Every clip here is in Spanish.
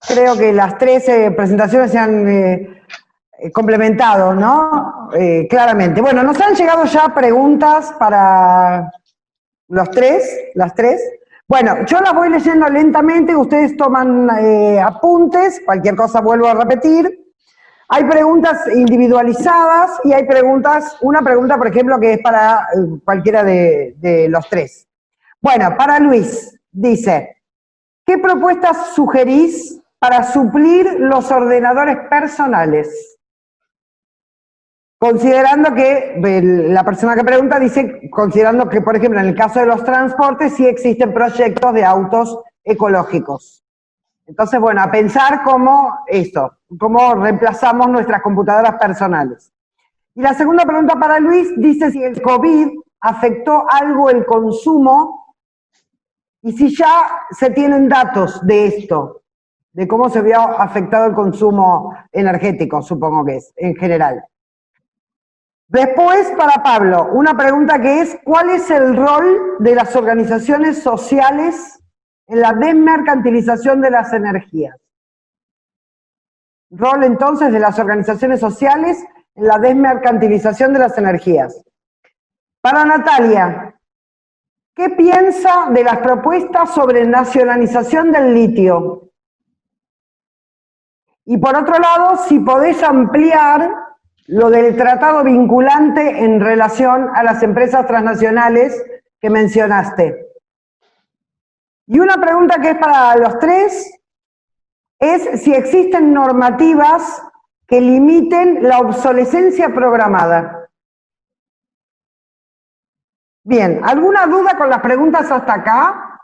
creo que las tres presentaciones se han complementado, ¿no? Claramente. Bueno, nos han llegado ya preguntas para las tres. Bueno, yo las voy leyendo lentamente, ustedes toman apuntes, cualquier cosa vuelvo a repetir. Hay preguntas individualizadas y hay una pregunta, por ejemplo, que es para cualquiera de los tres. Bueno, para Luis, dice, ¿qué propuestas sugerís para suplir los ordenadores personales? Considerando que, la persona que pregunta dice, considerando que, por ejemplo, en el caso de los transportes, sí existen proyectos de autos ecológicos. Entonces, bueno, a pensar cómo reemplazamos nuestras computadoras personales. Y la segunda pregunta para Luis dice si el COVID afectó algo el consumo y si ya se tienen datos de esto, de cómo se vio afectado el consumo energético, supongo que es, en general. Después, para Pablo, una pregunta que es, ¿cuál es el rol de las organizaciones sociales en la desmercantilización de las energías? Rol, entonces, de las organizaciones sociales en la desmercantilización de las energías. Para Natalia, ¿qué piensa de las propuestas sobre nacionalización del litio? Y por otro lado, si podés ampliar lo del tratado vinculante en relación a las empresas transnacionales que mencionaste. Y una pregunta que es para los tres es si existen normativas que limiten la obsolescencia programada. Bien, ¿alguna duda con las preguntas hasta acá?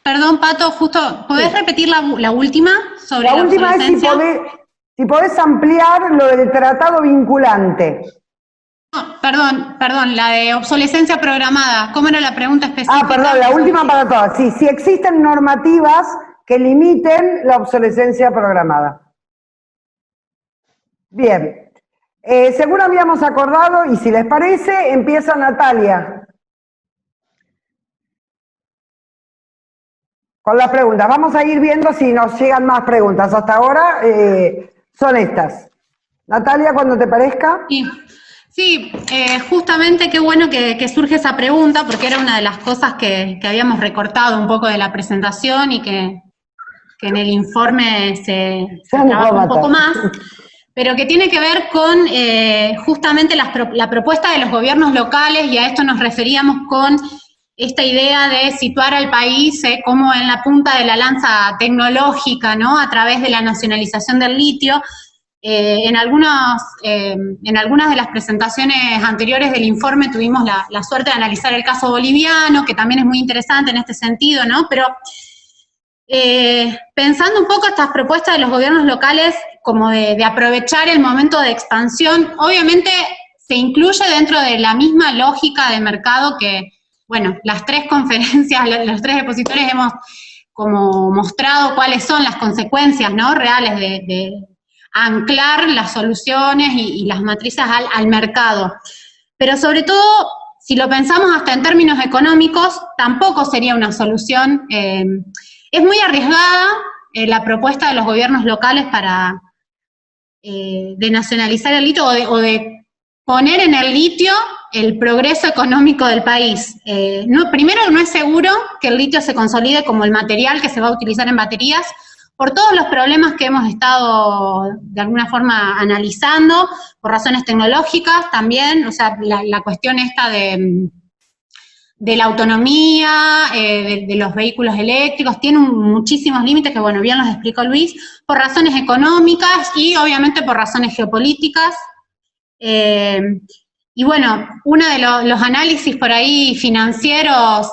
Perdón, Pato, justo, ¿podés repetir la última sobre la última obsolescencia? Es si podés ampliar lo del tratado vinculante. No, perdón, la de obsolescencia programada. ¿Cómo era la pregunta específica? Ah, perdón, la última para todas. Sí, si existen normativas que limiten la obsolescencia programada. Bien. Según habíamos acordado, y si les parece, empieza Natalia. Con las preguntas. Vamos a ir viendo si nos llegan más preguntas. Hasta ahora son estas. Natalia, cuando te parezca. Sí, justamente qué bueno que surge esa pregunta, porque era una de las cosas que habíamos recortado un poco de la presentación y que en el informe se trabaja un poco más, pero que tiene que ver con justamente la propuesta de los gobiernos locales, y a esto nos referíamos con esta idea de situar al país como en la punta de la lanza tecnológica, ¿no? A través de la nacionalización del litio. En algunas de las presentaciones anteriores del informe tuvimos la suerte de analizar el caso boliviano, que también es muy interesante en este sentido, ¿no? Pero pensando un poco estas propuestas de los gobiernos locales como de aprovechar el momento de expansión, obviamente se incluye dentro de la misma lógica de mercado que, bueno, las tres conferencias, los tres expositores hemos como mostrado cuáles son las consecuencias, ¿no? Reales de anclar las soluciones y las matrices al mercado. Pero sobre todo, si lo pensamos hasta en términos económicos, tampoco sería una solución. Es muy arriesgada la propuesta de los gobiernos locales para de nacionalizar el litio o de poner en el litio el progreso económico del país. Primero, no es seguro que el litio se consolide como el material que se va a utilizar en baterías, por todos los problemas que hemos estado de alguna forma analizando, por razones tecnológicas también, o sea, la cuestión esta de la autonomía, de los vehículos eléctricos, tiene muchísimos límites que, bueno, bien los explicó Luis, por razones económicas y obviamente por razones geopolíticas. Y bueno, uno de los análisis por ahí financieros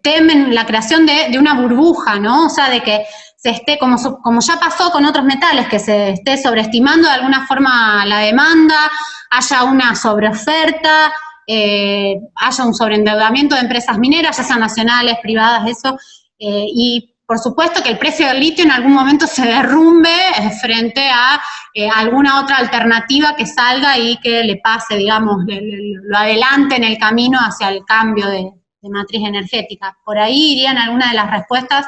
temen la creación de una burbuja, ¿no? O sea, de que se esté, como ya pasó con otros metales, que se esté sobreestimando de alguna forma la demanda, haya una sobreoferta, haya un sobreendeudamiento de empresas mineras, ya sean nacionales, privadas, eso, y por supuesto que el precio del litio en algún momento se derrumbe frente a alguna otra alternativa que salga y que le pase, digamos, lo adelante en el camino hacia el cambio de matriz energética. Por ahí irían algunas de las respuestas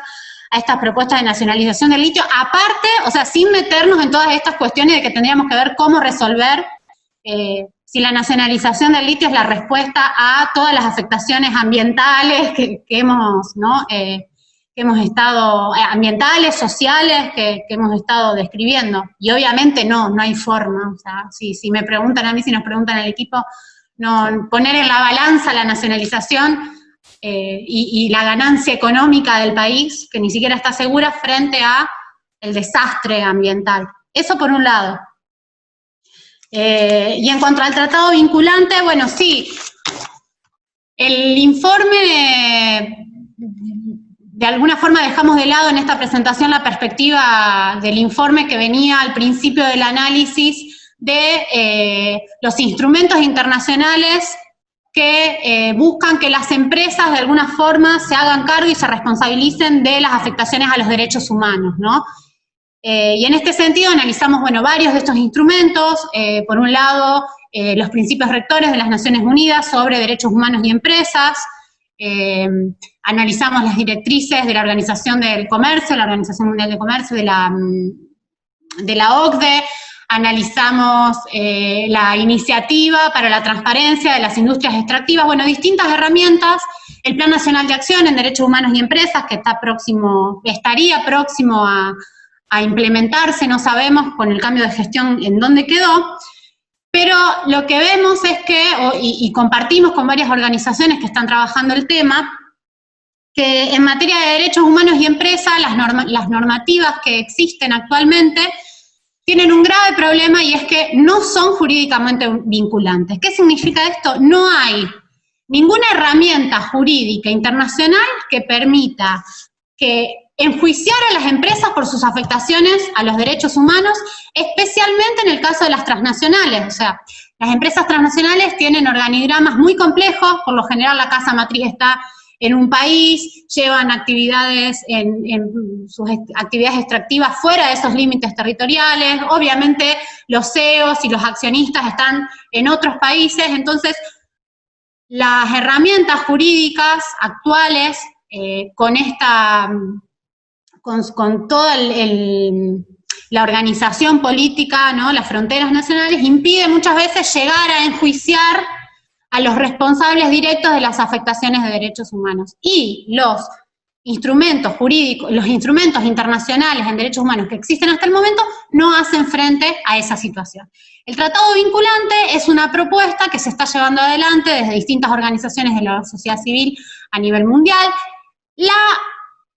a estas propuestas de nacionalización del litio, aparte, o sea, sin meternos en todas estas cuestiones de que tendríamos que ver cómo resolver si la nacionalización del litio es la respuesta a todas las afectaciones ambientales que hemos, ¿no? Que hemos estado, ambientales, sociales, que hemos estado describiendo. Y obviamente no hay forma. O sea, si me preguntan a mí, si nos preguntan al equipo, no poner en la balanza la nacionalización y la ganancia económica del país, que ni siquiera está segura, frente a el desastre ambiental. Eso por un lado. Y en cuanto al tratado vinculante, bueno, sí, el informe, de alguna forma dejamos de lado en esta presentación la perspectiva del informe que venía al principio del análisis de los instrumentos internacionales que buscan que las empresas de alguna forma se hagan cargo y se responsabilicen de las afectaciones a los derechos humanos, ¿no? Y en este sentido analizamos, bueno, varios de estos instrumentos. Por un lado, los principios rectores de las Naciones Unidas sobre derechos humanos y empresas. Analizamos las directrices de la Organización del Comercio, la Organización Mundial de Comercio, de la OCDE. Analizamos la iniciativa para la transparencia de las industrias extractivas. Bueno, distintas herramientas. El Plan Nacional de Acción en Derechos Humanos y Empresas, que estaría próximo a implementarse, no sabemos con el cambio de gestión en dónde quedó, pero lo que vemos es que, y compartimos con varias organizaciones que están trabajando el tema, que en materia de derechos humanos y empresas, las normativas que existen actualmente tienen un grave problema, y es que no son jurídicamente vinculantes. ¿Qué significa esto? No hay ninguna herramienta jurídica internacional que permita que enjuiciar a las empresas por sus afectaciones a los derechos humanos, especialmente en el caso de las transnacionales. O sea, las empresas transnacionales tienen organigramas muy complejos, por lo general la casa matriz está en un país, llevan actividades sus actividades extractivas fuera de esos límites territoriales, obviamente los CEOs y los accionistas están en otros países. Entonces las herramientas jurídicas actuales, con toda la organización política, ¿no?, las fronteras nacionales, impide muchas veces llegar a enjuiciar a los responsables directos de las afectaciones de derechos humanos. Y los instrumentos jurídicos, los instrumentos internacionales en derechos humanos que existen hasta el momento no hacen frente a esa situación. El tratado vinculante es una propuesta que se está llevando adelante desde distintas organizaciones de la sociedad civil a nivel mundial. La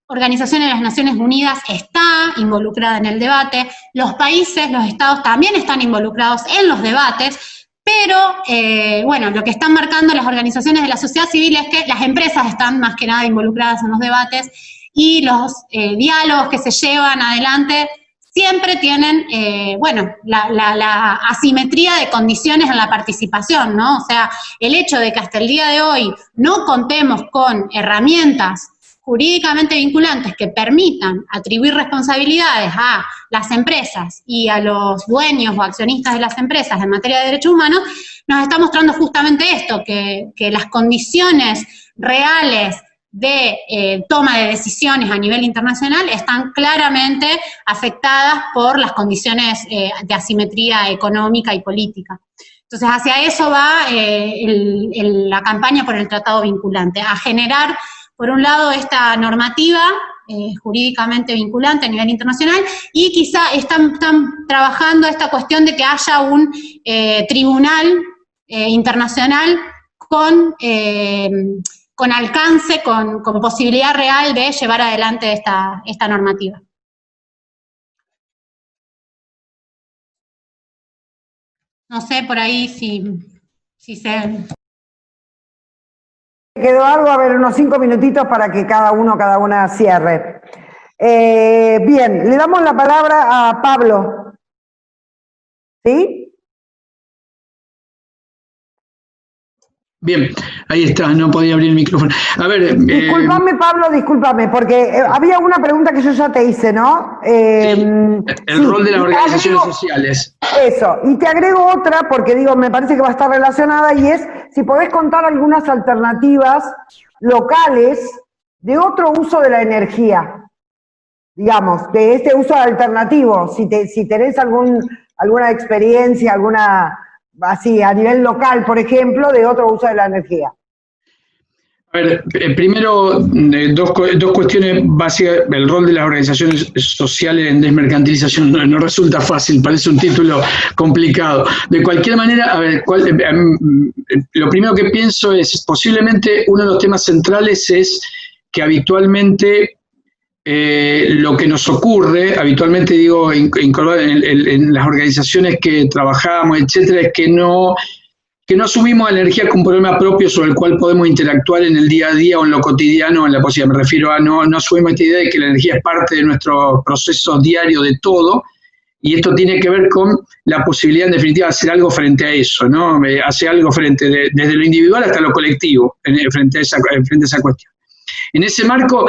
Organización de las Naciones Unidas está involucrada en el debate, los países, los estados también están involucrados en los debates, pero, bueno, lo que están marcando las organizaciones de la sociedad civil es que las empresas están más que nada involucradas en los debates, y los diálogos que se llevan adelante siempre tienen, bueno, la asimetría de condiciones en la participación, ¿no? O sea, el hecho de que hasta el día de hoy no contemos con herramientas jurídicamente vinculantes que permitan atribuir responsabilidades a las empresas y a los dueños o accionistas de las empresas en materia de derechos humanos, nos está mostrando justamente esto, que las condiciones reales de toma de decisiones a nivel internacional están claramente afectadas por las condiciones de asimetría económica y política. Entonces, hacia eso va la campaña por el tratado vinculante, a generar, por un lado, esta normativa jurídicamente vinculante a nivel internacional, y quizá están trabajando esta cuestión de que haya un tribunal internacional con alcance, con posibilidad real de llevar adelante esta normativa. No sé, por ahí si se... Quedó algo, a ver, unos 5 minutitos para que cada una cierre. Bien, le damos la palabra a Pablo. ¿Sí? Bien, ahí está, no podía abrir el micrófono. A ver... Discúlpame, Pablo, discúlpame, porque había una pregunta que yo ya te hice, ¿no? Sí, el rol de las organizaciones sociales. Eso, y te agrego otra, porque digo, me parece que va a estar relacionada, y es si podés contar algunas alternativas locales de otro uso de la energía. digamos, de este uso alternativo, si tenés alguna experiencia, así, a nivel local, por ejemplo, de otro uso de la energía. A ver, primero, dos cuestiones básicas. El rol de las organizaciones sociales en desmercantilización no resulta fácil, parece un título complicado. De cualquier manera, a ver, lo primero que pienso es, posiblemente uno de los temas centrales es que habitualmente lo que nos ocurre, habitualmente digo, en las organizaciones que trabajamos, etcétera, es que no asumimos la energía como un problema propio sobre el cual podemos interactuar en el día a día o en lo cotidiano, en la posibilidad. Me refiero a no asumimos esta idea de que la energía es parte de nuestro proceso diario de todo, y esto tiene que ver con la posibilidad, en definitiva, de hacer algo frente a eso, ¿no? Hacer algo desde lo individual hasta lo colectivo, frente a esa cuestión. En ese marco,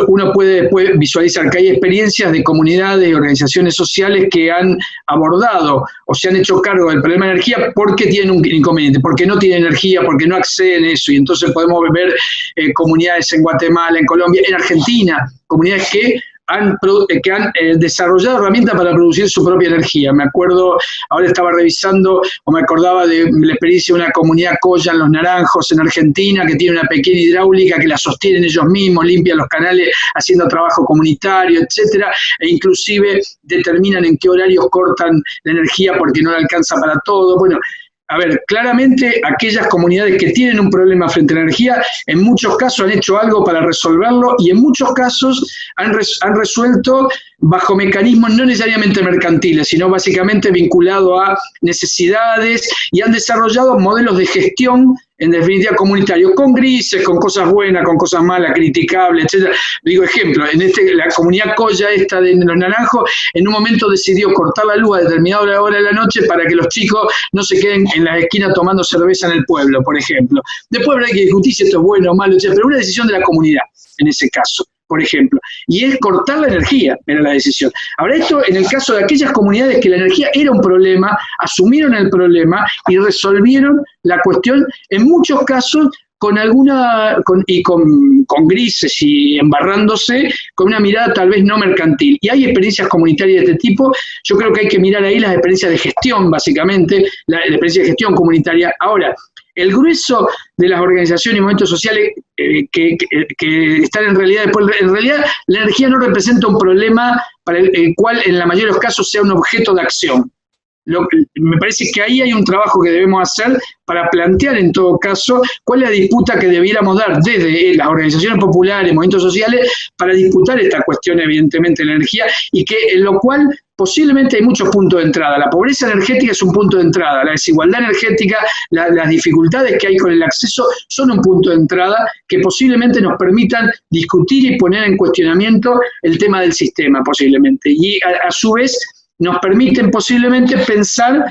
uno puede después visualizar que hay experiencias de comunidades y organizaciones sociales que han abordado o se han hecho cargo del problema de energía porque tienen un inconveniente, porque no tienen energía, porque no acceden a eso. Y entonces podemos ver comunidades en Guatemala, en Colombia, en Argentina, comunidades que han desarrollado herramientas para producir su propia energía. Me acuerdo, ahora estaba revisando, o me acordaba de la experiencia de una comunidad Coya en Los Naranjos, en Argentina, que tiene una pequeña hidráulica que la sostienen ellos mismos, limpian los canales haciendo trabajo comunitario, etcétera, e inclusive determinan en qué horarios cortan la energía porque no le alcanza para todo. Bueno, a ver, claramente aquellas comunidades que tienen un problema frente a la energía, en muchos casos han hecho algo para resolverlo y en muchos casos han resuelto bajo mecanismos no necesariamente mercantiles, sino básicamente vinculados a necesidades, y han desarrollado modelos de gestión, en definitiva comunitario, con grises, con cosas buenas, con cosas malas, criticables, etc. Digo ejemplo, la comunidad Coya esta de Los Naranjos, en un momento decidió cortar la luz a determinada hora de la noche para que los chicos no se queden en las esquinas tomando cerveza en el pueblo, por ejemplo. Después habrá que discutir si esto es bueno o malo, etc., pero una decisión de la comunidad, en ese caso, por ejemplo, y es cortar la energía, era la decisión. Ahora, esto en el caso de aquellas comunidades que la energía era un problema, asumieron el problema y resolvieron la cuestión, en muchos casos con grises y embarrándose, con una mirada tal vez no mercantil. Y hay experiencias comunitarias de este tipo. Yo creo que hay que mirar ahí las experiencias de gestión, básicamente, la experiencia de gestión comunitaria. Ahora, el grueso de las organizaciones y movimientos sociales que están en realidad la energía no representa un problema para el cual en la mayoría de los casos sea un objeto de acción. Me parece que ahí hay un trabajo que debemos hacer para plantear en todo caso cuál es la disputa que debiéramos dar desde las organizaciones populares, movimientos sociales, para disputar esta cuestión evidentemente de la energía, y que en lo cual posiblemente hay muchos puntos de entrada. La pobreza energética es un punto de entrada, la desigualdad energética, las dificultades que hay con el acceso son un punto de entrada que posiblemente nos permitan discutir y poner en cuestionamiento el tema del sistema posiblemente, y a su vez nos permiten posiblemente pensar,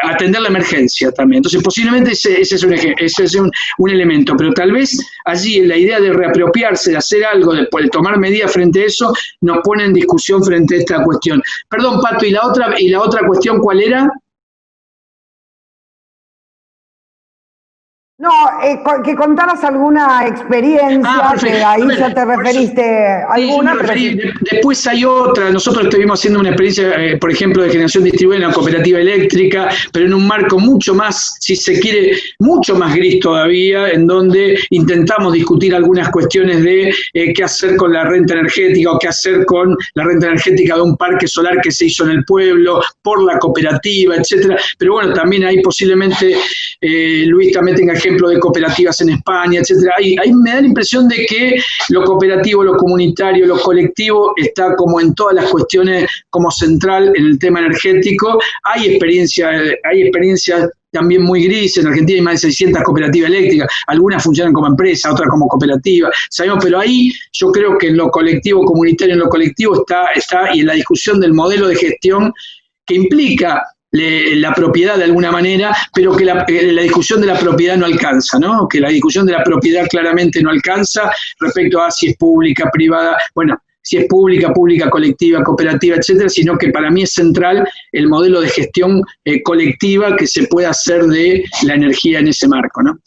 atender la emergencia también. Entonces posiblemente ese es un elemento, pero tal vez allí la idea de reapropiarse, de hacer algo, de tomar medidas frente a eso, nos pone en discusión frente a esta cuestión. Perdón, Pato, ¿y la otra cuestión cuál era? No, que contaras alguna experiencia, que ahí ya te referiste a alguna. Después hay otra. Nosotros estuvimos haciendo una experiencia, por ejemplo, de generación distribuida en la cooperativa eléctrica, pero en un marco mucho más, si se quiere, mucho más gris todavía, en donde intentamos discutir algunas cuestiones de qué hacer con la renta energética o qué hacer con la renta energética de un parque solar que se hizo en el pueblo por la cooperativa, etcétera. Pero bueno, también ahí posiblemente Luis también tenga ejemplo de cooperativas en España, etcétera. Ahí me da la impresión de que lo cooperativo, lo comunitario, lo colectivo está como en todas las cuestiones como central en el tema energético. Hay experiencias también muy grises. En Argentina hay más de 600 cooperativas eléctricas, algunas funcionan como empresa, otras como cooperativa, sabemos, pero ahí yo creo que en lo colectivo, comunitario, en lo colectivo está y en la discusión del modelo de gestión que implica la propiedad de alguna manera, pero que la discusión de la propiedad no alcanza, ¿no? Que la discusión de la propiedad claramente no alcanza respecto a si es pública, privada, bueno, si es pública, colectiva, cooperativa, etcétera, sino que para mí es central el modelo de gestión colectiva que se puede hacer de la energía en ese marco, ¿no?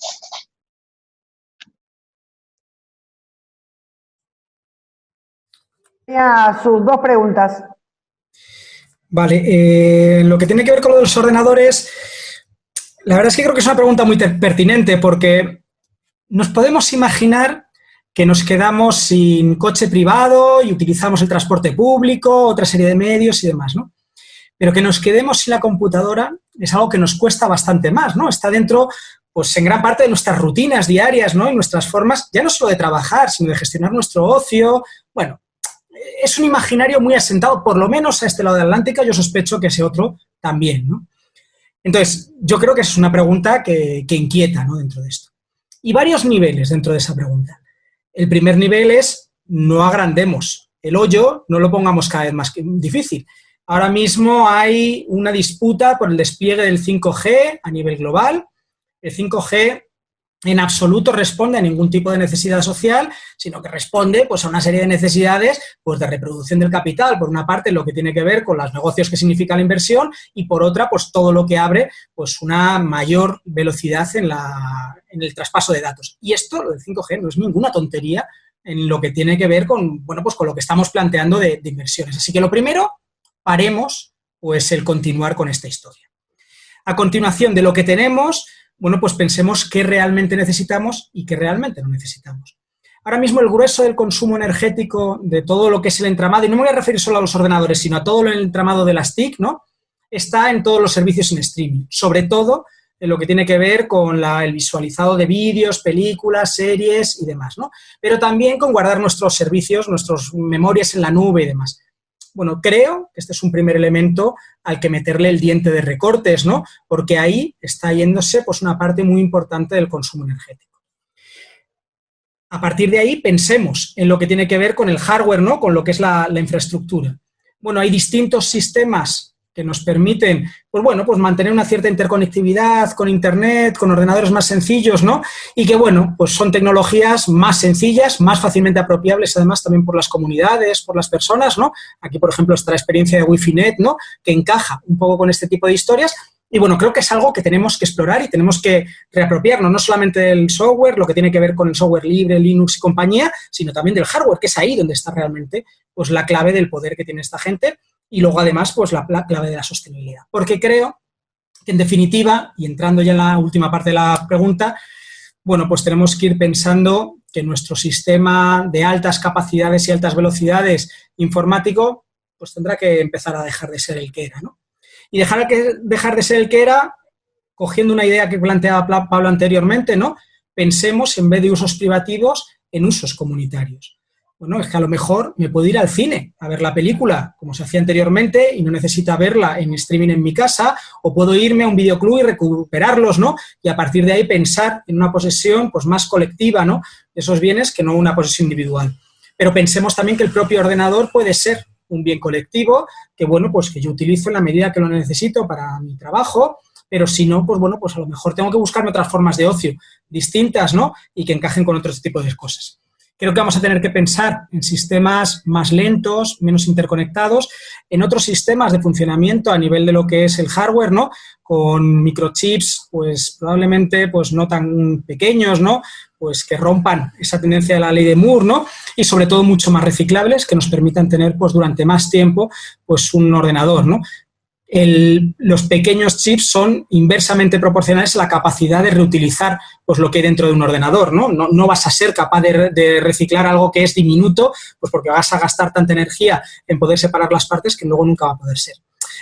Tenía sus dos preguntas. Vale, lo que tiene que ver con lo de los ordenadores, la verdad es que creo que es una pregunta muy pertinente porque nos podemos imaginar que nos quedamos sin coche privado y utilizamos el transporte público, otra serie de medios y demás, ¿no? Pero que nos quedemos sin la computadora es algo que nos cuesta bastante más, ¿no? Está dentro, pues, en gran parte de nuestras rutinas diarias, ¿no? Y nuestras formas, ya no solo de trabajar, sino de gestionar nuestro ocio. Bueno, es un imaginario muy asentado, por lo menos a este lado del Atlántico, yo sospecho que ese otro también, ¿no? Entonces, yo creo que es una pregunta que inquieta, ¿no? Dentro de esto. Y varios niveles dentro de esa pregunta. El primer nivel es no agrandemos el hoyo, no lo pongamos cada vez más difícil. Ahora mismo hay una disputa por el despliegue del 5G a nivel global. El 5G en absoluto responde a ningún tipo de necesidad social, sino que responde, pues, a una serie de necesidades, pues, de reproducción del capital. Por una parte, lo que tiene que ver con los negocios que significa la inversión, y por otra, pues, todo lo que abre, pues, una mayor velocidad en el traspaso de datos. Y esto, lo del 5G, no es ninguna tontería en lo que tiene que ver con, bueno, pues, con lo que estamos planteando de inversiones. Así que lo primero, paremos, pues, el continuar con esta historia. A continuación de lo que tenemos, bueno, pues pensemos qué realmente necesitamos y qué realmente no necesitamos. Ahora mismo el grueso del consumo energético de todo lo que es el entramado, y no me voy a referir solo a los ordenadores, sino a todo el entramado de las TIC, ¿no? Está en todos los servicios en streaming, sobre todo en lo que tiene que ver con el visualizado de vídeos, películas, series y demás, ¿no? Pero también con guardar nuestros servicios, nuestras memorias en la nube y demás. Bueno, creo que este es un primer elemento al que meterle el diente de recortes, ¿no? Porque ahí está yéndose, pues, una parte muy importante del consumo energético. A partir de ahí, pensemos en lo que tiene que ver con el hardware, ¿no? Con lo que es la infraestructura. Bueno, hay distintos sistemas que nos permiten, pues, bueno, pues mantener una cierta interconectividad con Internet, con ordenadores más sencillos, ¿no? Y que, bueno, pues son tecnologías más sencillas, más fácilmente apropiables, además, también por las comunidades, por las personas, ¿no? Aquí, por ejemplo, está la experiencia de Wi-Fi-Net, ¿no? Que encaja un poco con este tipo de historias. Y, bueno, creo que es algo que tenemos que explorar y tenemos que reapropiarnos, no solamente del software, lo que tiene que ver con el software libre, Linux y compañía, sino también del hardware, que es ahí donde está realmente, pues, la clave del poder que tiene esta gente. Y luego, además, pues, la clave de la sostenibilidad. Porque creo que, en definitiva, y entrando ya en la última parte de la pregunta, bueno, pues tenemos que ir pensando que nuestro sistema de altas capacidades y altas velocidades informático, pues tendrá que empezar a dejar de ser el que era, ¿no? Y dejar de ser el que era, cogiendo una idea que planteaba Pablo anteriormente, ¿no? Pensemos, en vez de usos privativos, en usos comunitarios. Bueno, es que a lo mejor me puedo ir al cine a ver la película, como se hacía anteriormente, y no necesita verla en streaming en mi casa, o puedo irme a un videoclub y recuperarlos, ¿no? Y a partir de ahí pensar en una posesión, pues, más colectiva, ¿no? De esos bienes, que no una posesión individual. Pero pensemos también que el propio ordenador puede ser un bien colectivo, que, bueno, pues que yo utilizo en la medida que lo necesito para mi trabajo, pero si no, pues, bueno, pues a lo mejor tengo que buscarme otras formas de ocio distintas, ¿no? Y que encajen con otros tipos de cosas. Creo que vamos a tener que pensar en sistemas más lentos, menos interconectados, en otros sistemas de funcionamiento a nivel de lo que es el hardware, ¿no? Con microchips, pues probablemente, pues, no tan pequeños, ¿no? Pues que rompan esa tendencia de la ley de Moore, ¿no? Y sobre todo mucho más reciclables, que nos permitan tener, pues, durante más tiempo, pues, un ordenador, ¿no? Los pequeños chips son inversamente proporcionales a la capacidad de reutilizar, pues, lo que hay dentro de un ordenador, ¿no? No vas a ser capaz de reciclar algo que es diminuto, pues porque vas a gastar tanta energía en poder separar las partes que luego nunca va a poder ser.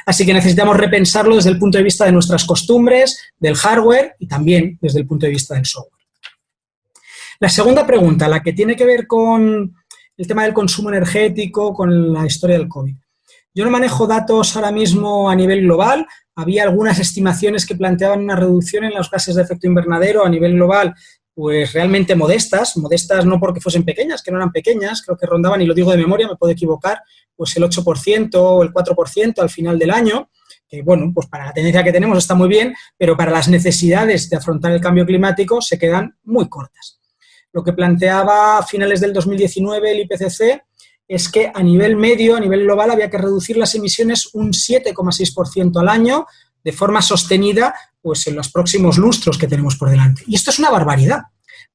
Así que necesitamos repensarlo desde el punto de vista de nuestras costumbres, del hardware y también desde el punto de vista del software. La segunda pregunta, la que tiene que ver con el tema del consumo energético, con la historia del COVID. Yo no manejo datos ahora mismo a nivel global. Había algunas estimaciones que planteaban una reducción en los gases de efecto invernadero a nivel global, pues realmente modestas no porque fuesen pequeñas, que no eran pequeñas, creo que rondaban, y lo digo de memoria, me puedo equivocar, pues el 8% o el 4% al final del año, que, bueno, pues para la tendencia que tenemos está muy bien, pero para las necesidades de afrontar el cambio climático se quedan muy cortas. Lo que planteaba a finales del 2019 el IPCC es que a nivel medio, a nivel global, había que reducir las emisiones un 7,6% al año de forma sostenida, pues, en los próximos lustros que tenemos por delante. Y esto es una barbaridad,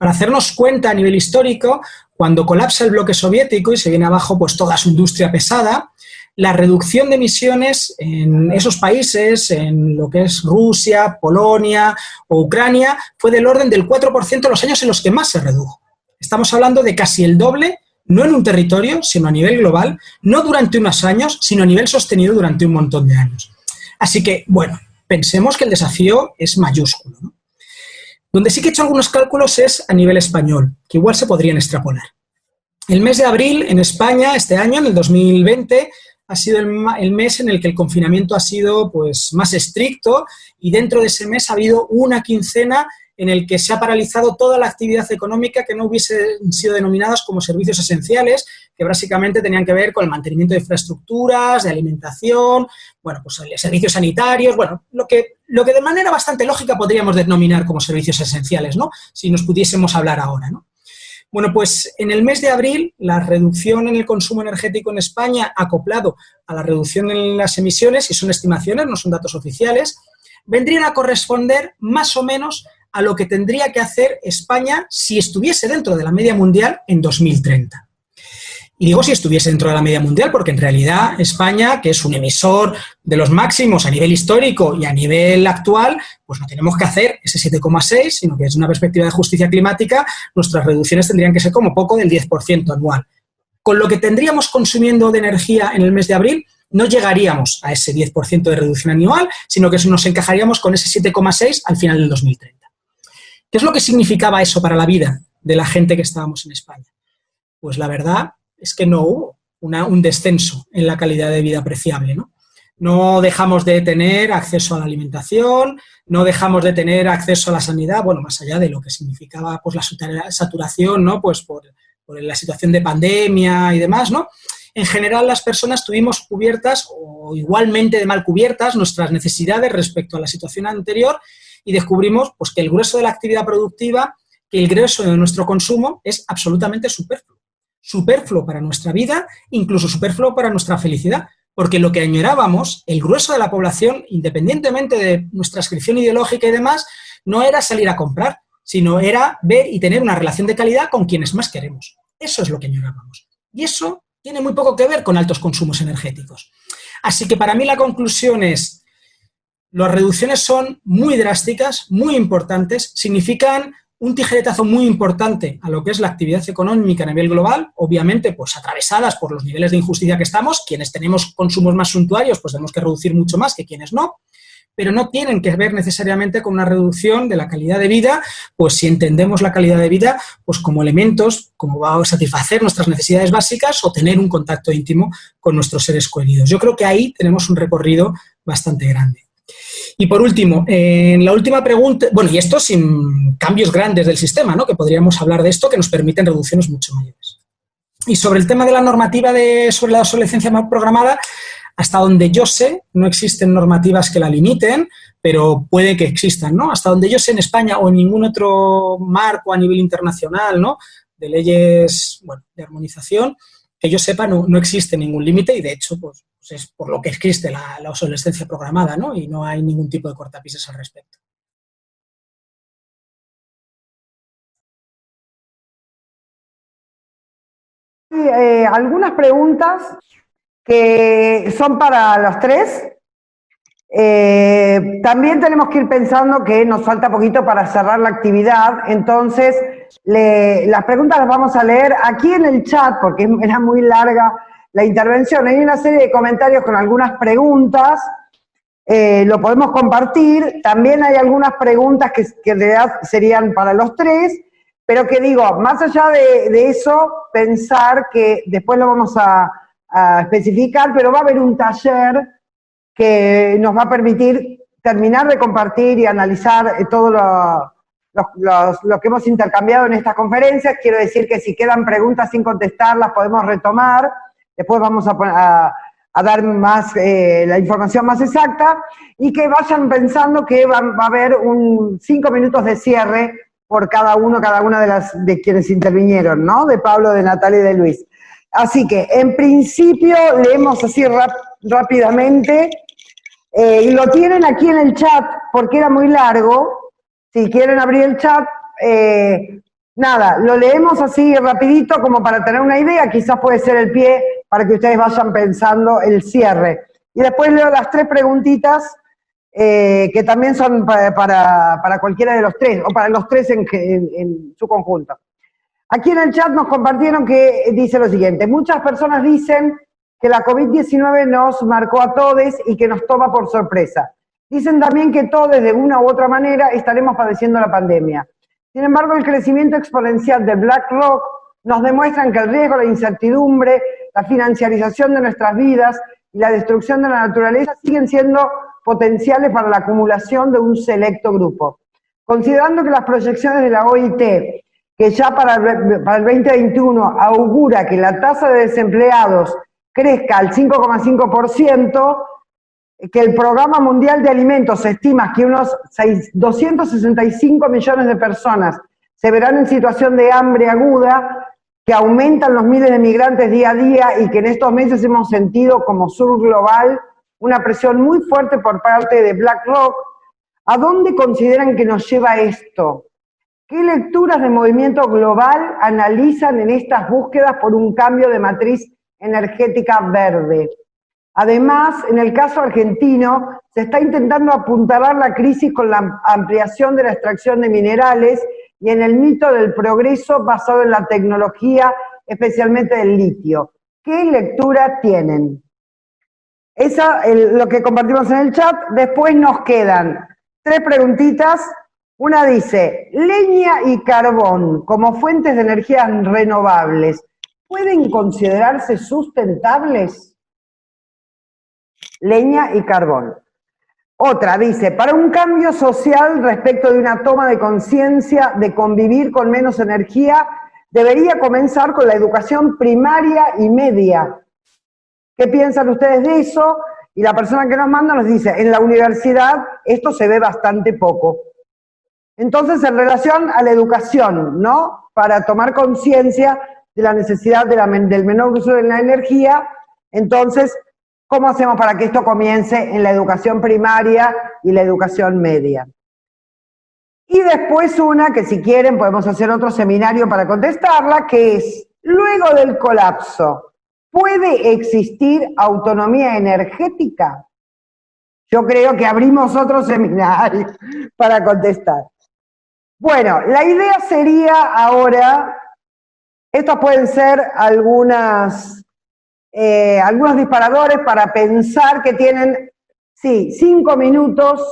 Para hacernos cuenta a nivel histórico, cuando colapsa el bloque soviético y se viene abajo pues toda su industria pesada, la reducción de emisiones en esos países, en lo que es Rusia, Polonia o Ucrania, fue del orden del 4% los años en los que más se redujo. Estamos hablando de casi el doble, no en un territorio, sino a nivel global, no durante unos años, sino a nivel sostenido durante un montón de años. Así que, bueno, pensemos que el desafío es mayúsculo, ¿no? Donde sí que he hecho algunos cálculos es a nivel español, que igual se podrían extrapolar. El mes de abril en España, este año, en el 2020, ha sido el mes en el que el confinamiento ha sido pues, más estricto y dentro de ese mes ha habido una quincena en el que se ha paralizado toda la actividad económica que no hubiesen sido denominadas como servicios esenciales, que básicamente tenían que ver con el mantenimiento de infraestructuras, de alimentación, bueno, pues servicios sanitarios, bueno, lo que de manera bastante lógica podríamos denominar como servicios esenciales, ¿no? Si nos pudiésemos hablar ahora, ¿no? Bueno, pues en el mes de abril la reducción en el consumo energético en España, acoplado a la reducción en las emisiones, y son estimaciones, no son datos oficiales, vendrían a corresponder más o menos a lo que tendría que hacer España si estuviese dentro de la media mundial en 2030. Y digo si estuviese dentro de la media mundial porque en realidad España, que es un emisor de los máximos a nivel histórico y a nivel actual, pues no tenemos que hacer ese 7,6, sino que desde una perspectiva de justicia climática nuestras reducciones tendrían que ser como poco del 10% anual. Con lo que tendríamos consumiendo de energía en el mes de abril, no llegaríamos a ese 10% de reducción anual, sino que nos encajaríamos con ese 7,6 al final del 2030. ¿Qué es lo que significaba eso para la vida de la gente que estábamos en España? Pues la verdad es que no hubo un descenso en la calidad de vida apreciable, ¿no? No dejamos de tener acceso a la alimentación, no dejamos de tener acceso a la sanidad, bueno, más allá de lo que significaba pues, la saturación, ¿no? Pues por la situación de pandemia y demás, ¿no? En general, las personas tuvimos cubiertas o igualmente de mal cubiertas nuestras necesidades respecto a la situación anterior y descubrimos pues, que el grueso de la actividad productiva, que el grueso de nuestro consumo es absolutamente superfluo. Superfluo para nuestra vida, incluso superfluo para nuestra felicidad, porque lo que añorábamos, el grueso de la población, independientemente de nuestra adscripción ideológica y demás, no era salir a comprar, sino era ver y tener una relación de calidad con quienes más queremos. Eso es lo que añorábamos. Y eso tiene muy poco que ver con altos consumos energéticos. Así que para mí la conclusión es, las reducciones son muy drásticas, muy importantes, significan un tijeretazo muy importante a lo que es la actividad económica a nivel global, obviamente pues atravesadas por los niveles de injusticia que estamos, quienes tenemos consumos más suntuarios pues tenemos que reducir mucho más que quienes no, pero no tienen que ver necesariamente con una reducción de la calidad de vida, pues si entendemos la calidad de vida pues como elementos, como va a satisfacer nuestras necesidades básicas o tener un contacto íntimo con nuestros seres queridos. Yo creo que ahí tenemos un recorrido bastante grande. Y por último, en la última pregunta, bueno, y esto sin cambios grandes del sistema, ¿no? Que podríamos hablar de esto, que nos permiten reducciones mucho mayores. Y sobre el tema de la normativa sobre la obsolescencia programada, hasta donde yo sé, no existen normativas que la limiten, pero puede que existan, ¿no? Hasta donde yo sé, en España o en ningún otro marco a nivel internacional, ¿no? De leyes, bueno, de armonización, que yo sepa, no existe ningún límite y, de hecho, pues es por lo que existe la obsolescencia programada, ¿no? Y no hay ningún tipo de cortapisas al respecto. Algunas preguntas que son para los tres. También tenemos que ir pensando que nos falta poquito para cerrar la actividad, entonces las preguntas las vamos a leer aquí en el chat porque era muy larga la intervención. Hay una serie de comentarios con algunas preguntas, lo podemos compartir. También hay algunas preguntas que en realidad serían para los tres, pero que digo, más allá de eso, pensar que después lo vamos a especificar, pero va a haber un taller que nos va a permitir terminar de compartir y analizar todo lo que hemos intercambiado en estas conferencias. Quiero decir que si quedan preguntas sin contestar, las podemos retomar. Después vamos a dar más la información más exacta y que vayan pensando que va a haber 5 minutos de cierre por cada una de quienes intervinieron, ¿no? De Pablo, de Natalia y de Luis. Así que, en principio, leemos así rápidamente. Y lo tienen aquí en el chat porque era muy largo. Si quieren abrir el chat, Nada, lo leemos así rapidito como para tener una idea, quizás puede ser el pie para que ustedes vayan pensando el cierre. Y después leo las 3 preguntitas que también son para cualquiera de los 3, o para los 3 en su conjunto. Aquí en el chat nos compartieron que dice lo siguiente: muchas personas dicen que la COVID-19 nos marcó a todos y que nos toma por sorpresa. Dicen también que todos de una u otra manera estaremos padeciendo la pandemia. Sin embargo, el crecimiento exponencial de BlackRock nos demuestra que el riesgo, la incertidumbre, la financiarización de nuestras vidas y la destrucción de la naturaleza siguen siendo potenciales para la acumulación de un selecto grupo. Considerando que las proyecciones de la OIT, que ya para el 2021 augura que la tasa de desempleados crezca al 5,5%, que el Programa Mundial de Alimentos estima que unos 265 millones de personas se verán en situación de hambre aguda, que aumentan los miles de migrantes día a día y que en estos meses hemos sentido como sur global una presión muy fuerte por parte de BlackRock. ¿A dónde consideran que nos lleva esto? ¿Qué lecturas de movimiento global analizan en estas búsquedas por un cambio de matriz energética verde? Además, en el caso argentino, se está intentando apuntalar la crisis con la ampliación de la extracción de minerales y en el mito del progreso basado en la tecnología, especialmente del litio. ¿Qué lectura tienen? Esa es lo que compartimos en el chat. Después nos quedan 3 preguntitas. Una dice: leña y carbón como fuentes de energías renovables, ¿pueden considerarse sustentables? Leña y carbón. Otra dice: para un cambio social respecto de una toma de conciencia de convivir con menos energía, debería comenzar con la educación primaria y media. ¿Qué piensan ustedes de eso? Y la persona que nos manda nos dice: en la universidad esto se ve bastante poco. Entonces, en relación a la educación, ¿no? Para tomar conciencia de la necesidad del menor uso de la energía, entonces, ¿cómo hacemos para que esto comience en la educación primaria y la educación media? Y después una, que si quieren podemos hacer otro seminario para contestarla, que es: luego del colapso, ¿puede existir autonomía energética? Yo creo que abrimos otro seminario para contestar. Bueno, la idea sería ahora, estos pueden ser algunos disparadores para pensar, que tienen, sí, 5 minutos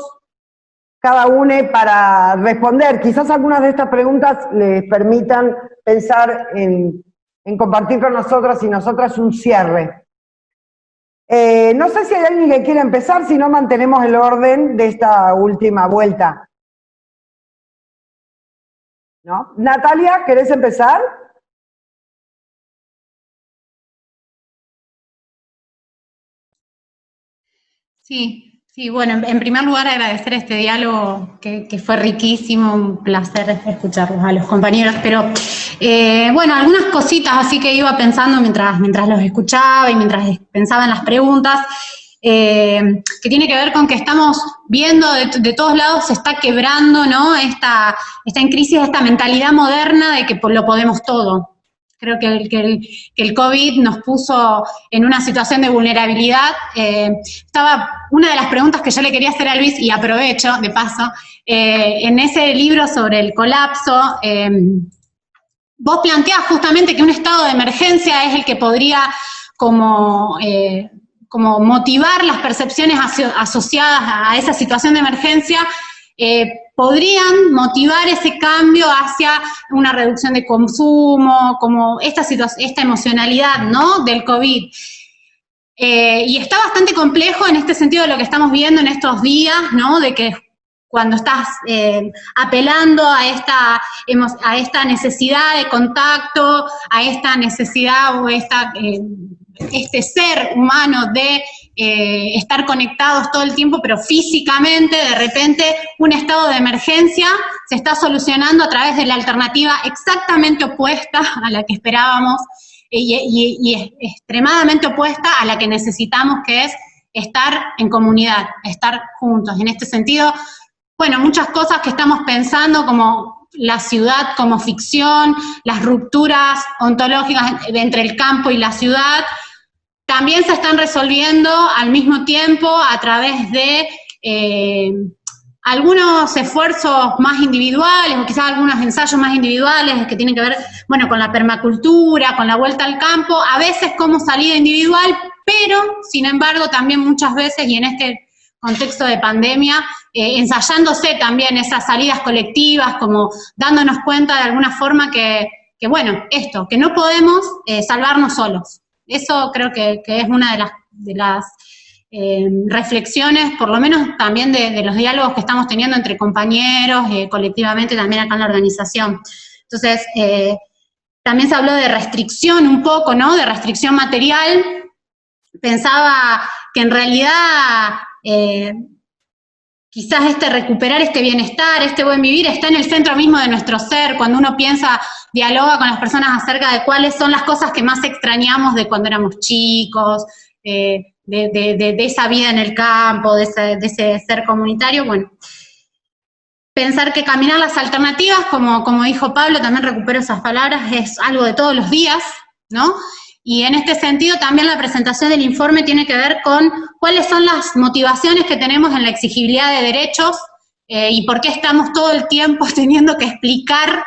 cada uno para responder. Quizás algunas de estas preguntas les permitan pensar en compartir con nosotros y nosotras un cierre. No sé si hay alguien que quiera empezar, si no mantenemos el orden de esta última vuelta. ¿No? Natalia, ¿querés empezar? Sí, bueno, en primer lugar agradecer este diálogo que fue riquísimo, un placer escucharlos a los compañeros, pero bueno, algunas cositas así que iba pensando mientras los escuchaba y mientras pensaba en las preguntas, que tiene que ver con que estamos viendo de todos lados se está quebrando, ¿no? Está en crisis esta mentalidad moderna de que lo podemos todo. Creo que el COVID nos puso en una situación de vulnerabilidad. Una de las preguntas que yo le quería hacer a Luis, y aprovecho de paso, en ese libro sobre el colapso, vos planteás justamente que un estado de emergencia es el que podría como motivar las percepciones asociadas a esa situación de emergencia, podrían motivar ese cambio hacia una reducción de consumo, como esta emocionalidad, ¿no?, del COVID. Y está bastante complejo en este sentido de lo que estamos viendo en estos días, ¿no?, de que cuando estás apelando a esta necesidad de contacto, a esta necesidad o este ser humano de estar conectados todo el tiempo, pero físicamente, de repente, un estado de emergencia se está solucionando a través de la alternativa exactamente opuesta a la que esperábamos y extremadamente opuesta a la que necesitamos, que es estar en comunidad, estar juntos. En este sentido, bueno, muchas cosas que estamos pensando como la ciudad como ficción, las rupturas ontológicas entre el campo y la ciudad, también se están resolviendo al mismo tiempo a través de algunos esfuerzos más individuales, o quizás algunos ensayos más individuales que tienen que ver, bueno, con la permacultura, con la vuelta al campo, a veces como salida individual, pero, sin embargo, también muchas veces, y en este contexto de pandemia, ensayándose también esas salidas colectivas, como dándonos cuenta de alguna forma que bueno, esto, que no podemos salvarnos solos. Eso creo que es una de las reflexiones, por lo menos también de los diálogos que estamos teniendo entre compañeros, colectivamente también acá en la organización. Entonces, también se habló de restricción un poco, ¿no? De restricción material. Pensaba que en realidad quizás recuperar este bienestar, este buen vivir, está en el centro mismo de nuestro ser. Cuando uno piensa, dialoga con las personas acerca de cuáles son las cosas que más extrañamos de cuando éramos chicos, de esa vida en el campo, de ese ser comunitario, bueno. Pensar que caminar las alternativas, como dijo Pablo, también recupero esas palabras, es algo de todos los días, ¿no? Y en este sentido también la presentación del informe tiene que ver con cuáles son las motivaciones que tenemos en la exigibilidad de derechos y por qué estamos todo el tiempo teniendo que explicar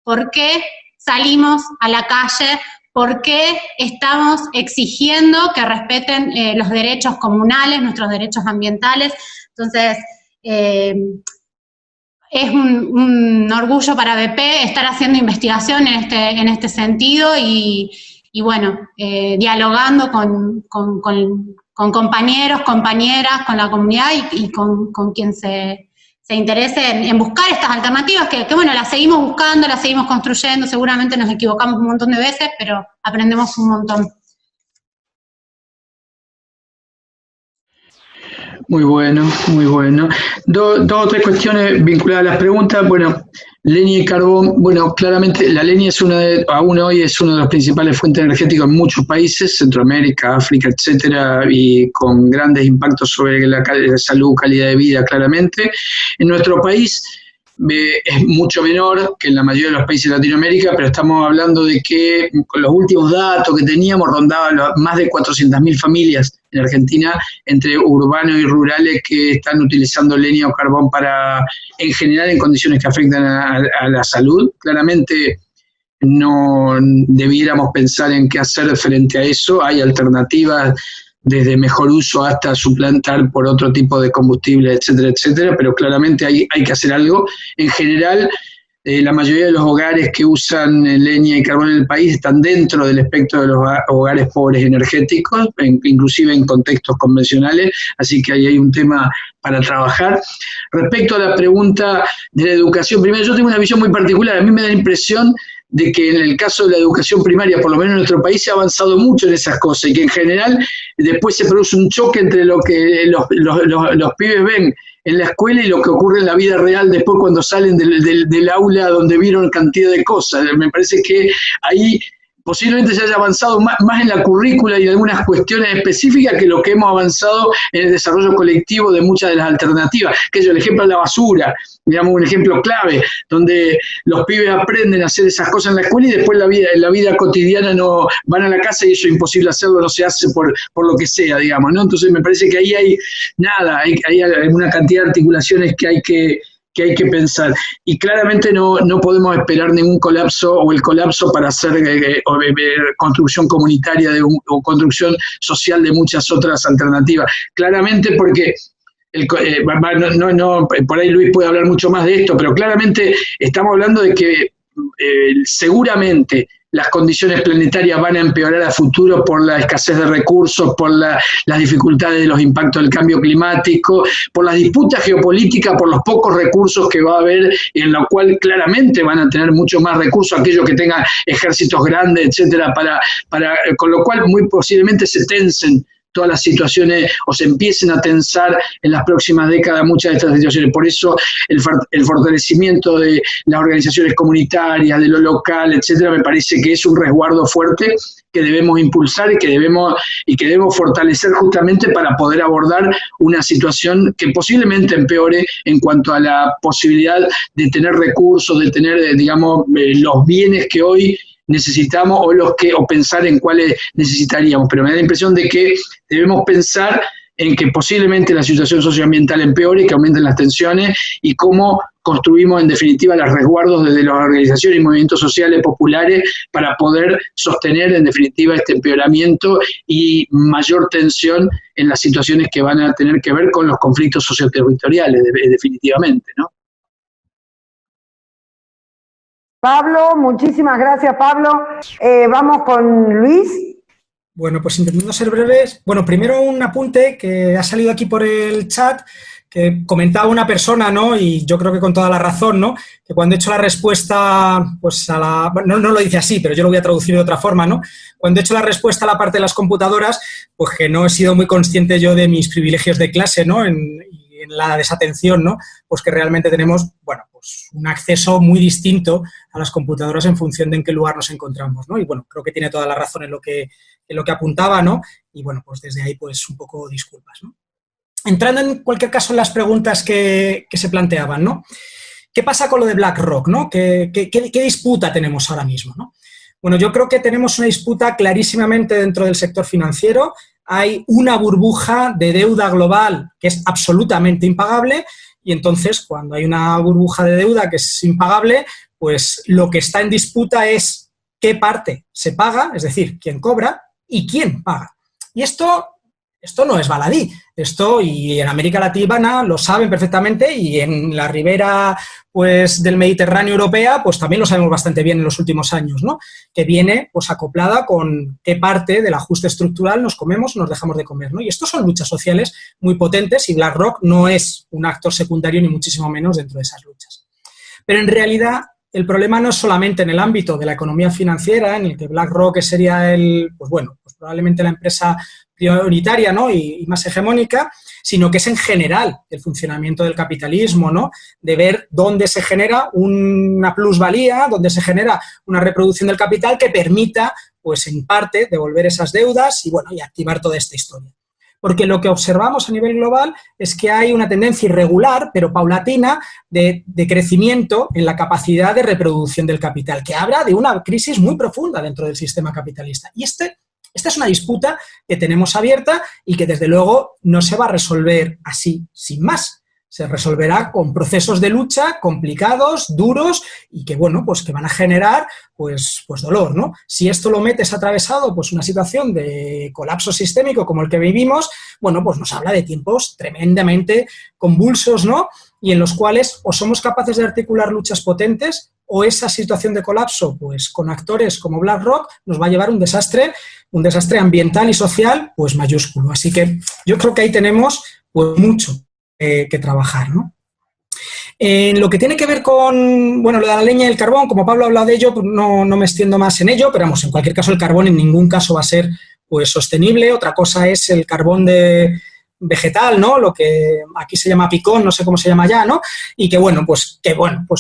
por qué salimos a la calle, por qué estamos exigiendo que respeten los derechos comunales, nuestros derechos ambientales. Entonces, es un orgullo para BP estar haciendo investigación en este sentido y bueno, dialogando con compañeros, compañeras, con la comunidad y con quien se interese en buscar estas alternativas, que bueno, las seguimos buscando, las seguimos construyendo, seguramente nos equivocamos un montón de veces, pero aprendemos un montón. Muy bueno, muy bueno. Dos o tres cuestiones vinculadas a las preguntas. Bueno, leña y carbón. Bueno, claramente la leña aún hoy es una de las principales fuentes energéticas en muchos países, Centroamérica, África, etcétera, y con grandes impactos sobre la salud, calidad de vida, claramente. En nuestro país es mucho menor que en la mayoría de los países de Latinoamérica, pero estamos hablando de que con los últimos datos que teníamos rondaban más de 400.000 familias en Argentina, entre urbanos y rurales, que están utilizando leña o carbón en general, en condiciones que afectan a la salud. Claramente no debiéramos pensar en qué hacer frente a eso. Hay alternativas desde mejor uso hasta suplantar por otro tipo de combustible, etcétera, etcétera, pero claramente hay que hacer algo. En general, la mayoría de los hogares que usan leña y carbón en el país están dentro del espectro de los hogares pobres energéticos, inclusive en contextos convencionales, así que ahí hay un tema para trabajar. Respecto a la pregunta de la educación, primero yo tengo una visión muy particular. A mí me da la impresión de que en el caso de la educación primaria, por lo menos en nuestro país, se ha avanzado mucho en esas cosas y que en general después se produce un choque entre lo que los pibes ven en la escuela y lo que ocurre en la vida real después cuando salen del aula donde vieron cantidad de cosas. Me parece que ahí posiblemente se haya avanzado más en la currícula y en algunas cuestiones específicas que lo que hemos avanzado en el desarrollo colectivo de muchas de las alternativas. Que es el ejemplo de la basura, digamos, un ejemplo clave, donde los pibes aprenden a hacer esas cosas en la escuela y después en la vida cotidiana no van a la casa y eso es imposible hacerlo, no se hace por lo que sea, digamos, ¿no? Entonces me parece que ahí hay una cantidad de articulaciones que hay que pensar. Y claramente no podemos esperar ningún colapso o el colapso para hacer construcción comunitaria o construcción social de muchas otras alternativas. Claramente porque por ahí Luis puede hablar mucho más de esto, pero claramente estamos hablando de que seguramente las condiciones planetarias van a empeorar a futuro por la escasez de recursos, por las dificultades de los impactos del cambio climático, por las disputas geopolíticas, por los pocos recursos que va a haber, en lo cual claramente van a tener mucho más recursos aquellos que tengan ejércitos grandes, etcétera, con lo cual muy posiblemente se tensen todas las situaciones o se empiecen a tensar en las próximas décadas muchas de estas situaciones. Por eso el fortalecimiento de las organizaciones comunitarias, de lo local, etcétera, me parece que es un resguardo fuerte que debemos impulsar y que debemos fortalecer justamente para poder abordar una situación que posiblemente empeore en cuanto a la posibilidad de tener recursos, de tener, digamos, los bienes que hoy necesitamos o pensar en cuáles necesitaríamos. Pero me da la impresión de que debemos pensar en que posiblemente la situación socioambiental empeore, que aumenten las tensiones y cómo construimos en definitiva los resguardos desde las organizaciones y movimientos sociales populares para poder sostener en definitiva este empeoramiento y mayor tensión en las situaciones que van a tener que ver con los conflictos socioterritoriales, definitivamente, ¿no? Pablo, muchísimas gracias, Pablo. Vamos con Luis. Bueno, pues intentando ser breves. Bueno, primero un apunte que ha salido aquí por el chat, que comentaba una persona, ¿no? Y yo creo que con toda la razón, ¿no? Que cuando he hecho la respuesta, pues no lo dice así, pero yo lo voy a traducir de otra forma, ¿no? Cuando he hecho la respuesta a la parte de las computadoras, pues que no he sido muy consciente yo de mis privilegios de clase, ¿no? En la desatención, ¿no? Pues que realmente tenemos, bueno, pues un acceso muy distinto a las computadoras en función de en qué lugar nos encontramos, ¿no? Y bueno, creo que tiene toda la razón en lo que apuntaba, ¿no? Y bueno, pues desde ahí, pues un poco disculpas, ¿no? Entrando en cualquier caso en las preguntas que se planteaban, ¿no? ¿Qué pasa con lo de BlackRock, ¿no? ¿Qué disputa tenemos ahora mismo, ¿no? Bueno, yo creo que tenemos una disputa clarísimamente dentro del sector financiero. Hay una burbuja de deuda global que es absolutamente impagable y entonces cuando hay una burbuja de deuda que es impagable, pues lo que está en disputa es qué parte se paga, es decir, quién cobra y quién paga. Y esto no es baladí. Esto, y en América Latina lo saben perfectamente y en la ribera pues, del Mediterráneo europea pues también lo sabemos bastante bien en los últimos años, ¿no? Que viene pues acoplada con qué parte del ajuste estructural nos comemos o nos dejamos de comer, ¿no? Y estos son luchas sociales muy potentes y BlackRock no es un actor secundario ni muchísimo menos dentro de esas luchas. Pero en realidad el problema no es solamente en el ámbito de la economía financiera, en el que BlackRock sería pues probablemente la empresa prioritaria, ¿no? y más hegemónica, sino que es en general el funcionamiento del capitalismo, ¿no? De ver dónde se genera una plusvalía, dónde se genera una reproducción del capital que permita, pues en parte, devolver esas deudas y activar toda esta historia. Porque lo que observamos a nivel global es que hay una tendencia irregular, pero paulatina, de crecimiento en la capacidad de reproducción del capital, que habla de una crisis muy profunda dentro del sistema capitalista. Y esta es una disputa que tenemos abierta y que, desde luego, no se va a resolver así, sin más. Se resolverá con procesos de lucha complicados, duros y que, pues que van a generar, pues dolor, ¿no? Si esto lo metes atravesado, pues una situación de colapso sistémico como el que vivimos, pues nos habla de tiempos tremendamente convulsos, ¿no? Y en los cuales o somos capaces de articular luchas potentes o esa situación de colapso, pues con actores como BlackRock, nos va a llevar un desastre ambiental y social, pues mayúsculo. Así que yo creo que ahí tenemos pues mucho que trabajar, ¿no? En lo que tiene que ver con, lo de la leña y el carbón, como Pablo ha hablado de ello, pues no me extiendo más en ello, pero en cualquier caso el carbón en ningún caso va a ser pues sostenible. Otra cosa es el carbón vegetal, ¿no? Lo que aquí se llama picón, no sé cómo se llama ya, ¿no? Y que pues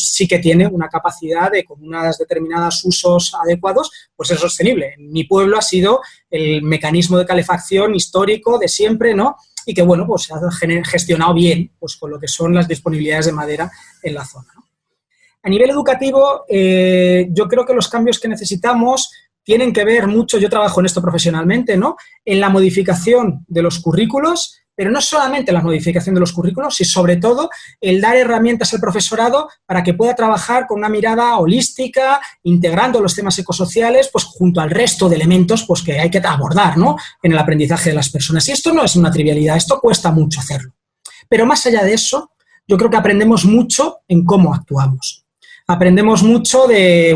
sí que tiene una capacidad de, con unos determinados usos adecuados, pues es sostenible. En mi pueblo ha sido el mecanismo de calefacción histórico de siempre, ¿no? Y que, pues se ha gestionado bien, pues con lo que son las disponibilidades de madera en la zona, ¿no? A nivel educativo, yo creo que los cambios que necesitamos tienen que ver mucho, yo trabajo en esto profesionalmente, ¿no? En la modificación de los currículos, pero no solamente la modificación de los currículos, sino sobre todo el dar herramientas al profesorado para que pueda trabajar con una mirada holística, integrando los temas ecosociales, pues junto al resto de elementos pues que hay que abordar, ¿no? En el aprendizaje de las personas. Y esto no es una trivialidad, esto cuesta mucho hacerlo. Pero más allá de eso, yo creo que aprendemos mucho en cómo actuamos. Aprendemos mucho de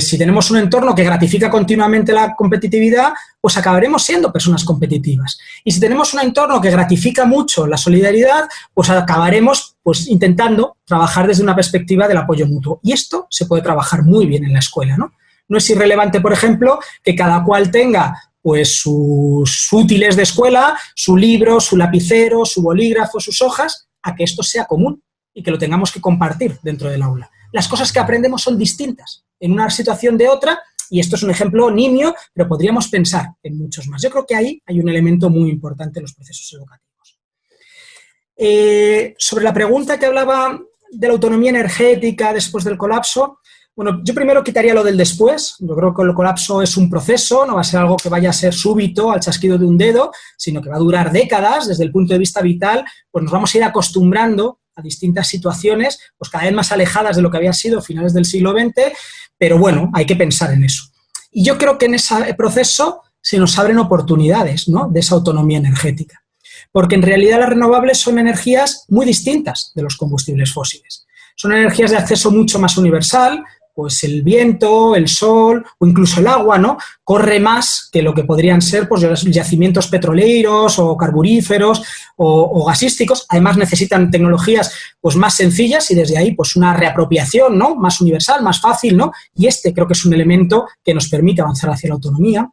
si tenemos un entorno que gratifica continuamente la competitividad, pues acabaremos siendo personas competitivas. Y si tenemos un entorno que gratifica mucho la solidaridad, pues acabaremos pues intentando trabajar desde una perspectiva del apoyo mutuo. Y esto se puede trabajar muy bien en la escuela, ¿no? No es irrelevante, por ejemplo, que cada cual tenga pues sus útiles de escuela, su libro, su lapicero, su bolígrafo, sus hojas, a que esto sea común y que lo tengamos que compartir dentro del aula. Las cosas que aprendemos son distintas en una situación de otra, y esto es un ejemplo nimio, pero podríamos pensar en muchos más. Yo creo que ahí hay un elemento muy importante en los procesos educativos. Sobre la pregunta que hablaba de la autonomía energética después del colapso, bueno, yo primero quitaría lo del después. Yo creo que el colapso es un proceso, no va a ser algo que vaya a ser súbito al chasquido de un dedo, sino que va a durar décadas. Desde el punto de vista vital, pues nos vamos a ir acostumbrando a distintas situaciones, pues cada vez más alejadas de lo que había sido a finales del siglo XX, pero bueno, hay que pensar en eso. Y yo creo que en ese proceso se nos abren oportunidades, ¿no?, de esa autonomía energética, porque en realidad las renovables son energías muy distintas de los combustibles fósiles. Son energías de acceso mucho más universal, pues el viento, el sol o incluso el agua, ¿no?, corre más que lo que podrían ser pues, yacimientos petroleros o carburíferos o gasísticos. Además necesitan tecnologías pues, más sencillas y desde ahí pues, una reapropiación, ¿no?, más universal, más fácil, ¿no? Y este creo que es un elemento que nos permite avanzar hacia la autonomía.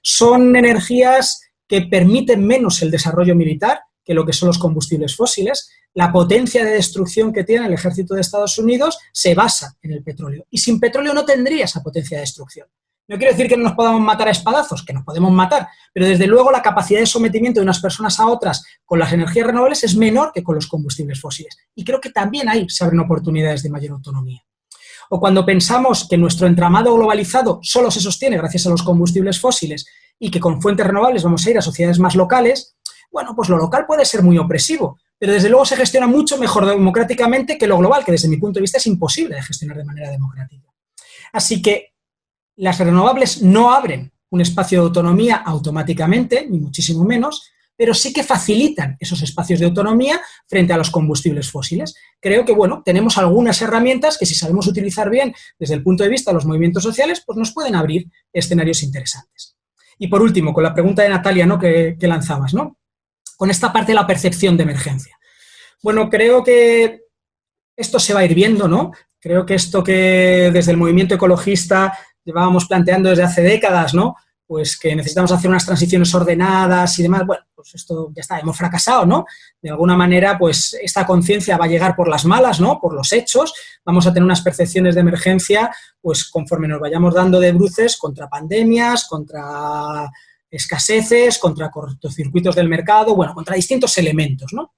Son energías que permiten menos el desarrollo militar que lo que son los combustibles fósiles. La potencia de destrucción que tiene el ejército de Estados Unidos se basa en el petróleo. Y sin petróleo no tendría esa potencia de destrucción. No quiero decir que no nos podamos matar a espadazos, que nos podemos matar, pero desde luego la capacidad de sometimiento de unas personas a otras con las energías renovables es menor que con los combustibles fósiles. Y creo que también ahí se abren oportunidades de mayor autonomía. O cuando pensamos que nuestro entramado globalizado solo se sostiene gracias a los combustibles fósiles y que con fuentes renovables vamos a ir a sociedades más locales, bueno, pues lo local puede ser muy opresivo, pero desde luego se gestiona mucho mejor democráticamente que lo global, que desde mi punto de vista es imposible de gestionar de manera democrática. Así que las renovables no abren un espacio de autonomía automáticamente, ni muchísimo menos, pero sí que facilitan esos espacios de autonomía frente a los combustibles fósiles. Creo que, bueno, tenemos algunas herramientas que si sabemos utilizar bien desde el punto de vista de los movimientos sociales, pues nos pueden abrir escenarios interesantes. Y por último, con la pregunta de Natalia, ¿no?, que lanzabas, ¿no?, con esta parte de la percepción de emergencia. Bueno, creo que esto se va a ir viendo, ¿no? Creo que esto que desde el movimiento ecologista llevábamos planteando desde hace décadas, ¿no?, pues que necesitamos hacer unas transiciones ordenadas y demás, bueno, pues esto ya está, hemos fracasado, ¿no? De alguna manera, pues esta conciencia va a llegar por las malas, ¿no?, por los hechos, vamos a tener unas percepciones de emergencia, pues conforme nos vayamos dando de bruces contra pandemias, contra escaseces, contra cortocircuitos del mercado, bueno, contra distintos elementos, ¿no?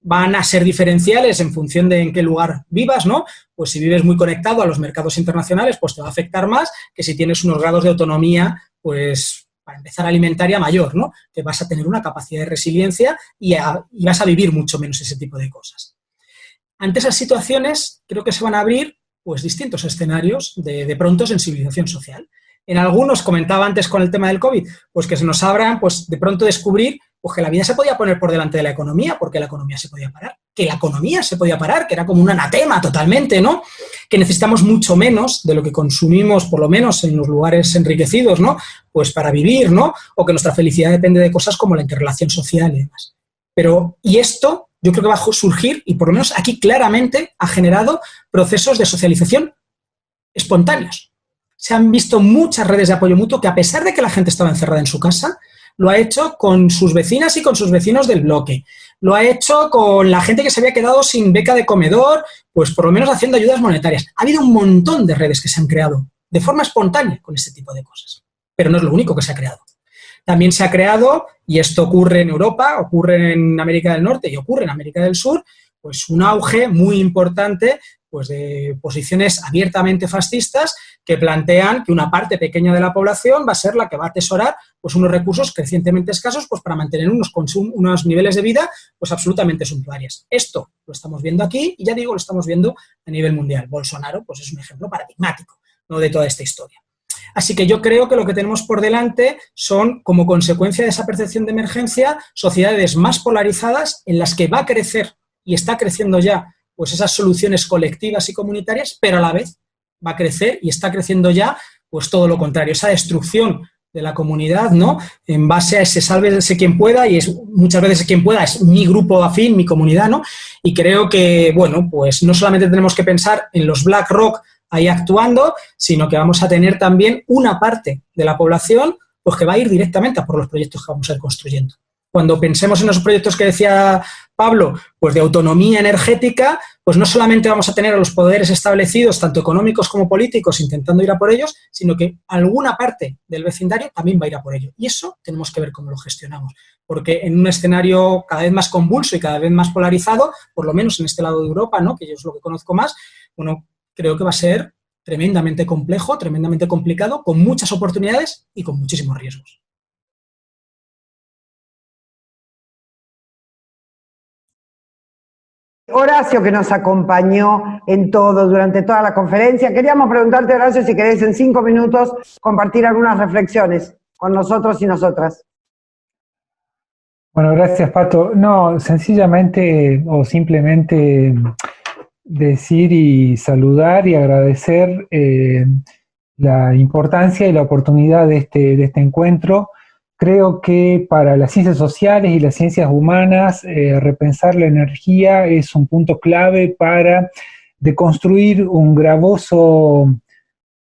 Van a ser diferenciales en función de en qué lugar vivas, ¿no? Pues si vives muy conectado a los mercados internacionales, pues te va a afectar más que si tienes unos grados de autonomía, pues para empezar alimentaria mayor, ¿no? Que vas a tener una capacidad de resiliencia y vas a vivir mucho menos ese tipo de cosas. Ante esas situaciones creo que se van a abrir pues distintos escenarios de pronto sensibilización social. En algunos, comentaba antes con el tema del COVID, pues que se nos abran, pues de pronto descubrir pues que la vida se podía poner por delante de la economía, porque la economía se podía parar, que la economía se podía parar, que era como un anatema totalmente, ¿no? Que necesitamos mucho menos de lo que consumimos, por lo menos en los lugares enriquecidos, ¿no? Pues para vivir, ¿no? O que nuestra felicidad depende de cosas como la interrelación social y demás. Pero, y esto yo creo que va a surgir, y por lo menos aquí claramente ha generado procesos de socialización espontáneos. Se han visto muchas redes de apoyo mutuo que, a pesar de que la gente estaba encerrada en su casa, lo ha hecho con sus vecinas y con sus vecinos del bloque. Lo ha hecho con la gente que se había quedado sin beca de comedor, pues por lo menos haciendo ayudas monetarias. Ha habido un montón de redes que se han creado de forma espontánea con este tipo de cosas. Pero no es lo único que se ha creado. También se ha creado, y esto ocurre en Europa, ocurre en América del Norte y ocurre en América del Sur, pues un auge muy importante pues de posiciones abiertamente fascistas que plantean que una parte pequeña de la población va a ser la que va a atesorar pues unos recursos crecientemente escasos pues para mantener unos niveles de vida pues absolutamente suntuarios. Esto lo estamos viendo aquí y ya digo, lo estamos viendo a nivel mundial. Bolsonaro pues es un ejemplo paradigmático, ¿no?, de toda esta historia. Así que yo creo que lo que tenemos por delante son, como consecuencia de esa percepción de emergencia, sociedades más polarizadas en las que va a crecer y está creciendo ya pues esas soluciones colectivas y comunitarias, pero a la vez va a crecer y está creciendo ya pues todo lo contrario, esa destrucción de la comunidad, ¿no?, en base a ese sálvese quien pueda, y es muchas veces quien pueda es mi grupo afín, mi comunidad, ¿no? Y creo que, bueno, pues no solamente tenemos que pensar en los BlackRock ahí actuando, sino que vamos a tener también una parte de la población pues que va a ir directamente a por los proyectos que vamos a ir construyendo. Cuando pensemos en los proyectos que decía Pablo, pues de autonomía energética, pues no solamente vamos a tener a los poderes establecidos, tanto económicos como políticos, intentando ir a por ellos, sino que alguna parte del vecindario también va a ir a por ello. Y eso tenemos que ver cómo lo gestionamos. Porque en un escenario cada vez más convulso y cada vez más polarizado, por lo menos en este lado de Europa, ¿no?, que yo es lo que conozco más, bueno, creo que va a ser tremendamente complejo, tremendamente complicado, con muchas oportunidades y con muchísimos riesgos. Horacio, que nos acompañó en todo, durante toda la conferencia. Queríamos preguntarte, Horacio, si querés en 5 minutos compartir algunas reflexiones con nosotros y nosotras. Bueno, gracias, Pato. No, sencillamente o simplemente decir y saludar y agradecer la importancia y la oportunidad de este encuentro. Creo que para las ciencias sociales y las ciencias humanas, repensar la energía es un punto clave para deconstruir un gravoso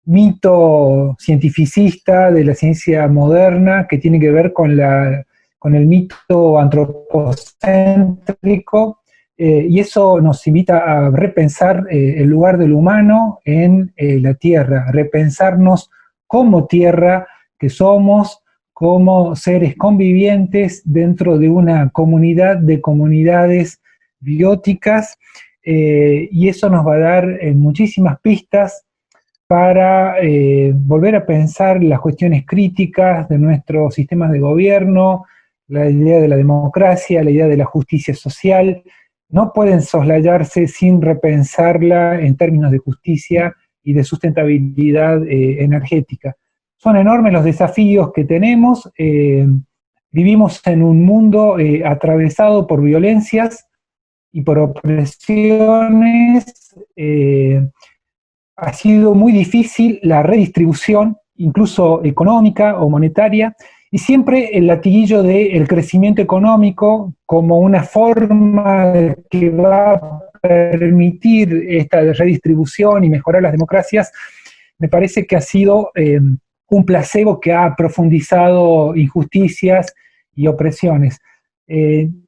mito cientificista de la ciencia moderna que tiene que ver con el mito antropocéntrico, y eso nos invita a repensar el lugar del humano en la Tierra, repensarnos como Tierra que somos, como seres convivientes dentro de una comunidad de comunidades bióticas, y eso nos va a dar muchísimas pistas para volver a pensar las cuestiones críticas de nuestros sistemas de gobierno, la idea de la democracia, la idea de la justicia social. No pueden soslayarse sin repensarla en términos de justicia y de sustentabilidad energética. Son enormes los desafíos que tenemos. Vivimos en un mundo atravesado por violencias y por opresiones. Ha sido muy difícil la redistribución, incluso económica o monetaria, y siempre el latiguillo del crecimiento económico como una forma que va a permitir esta redistribución y mejorar las democracias, me parece que ha sido un placebo que ha profundizado injusticias y opresiones.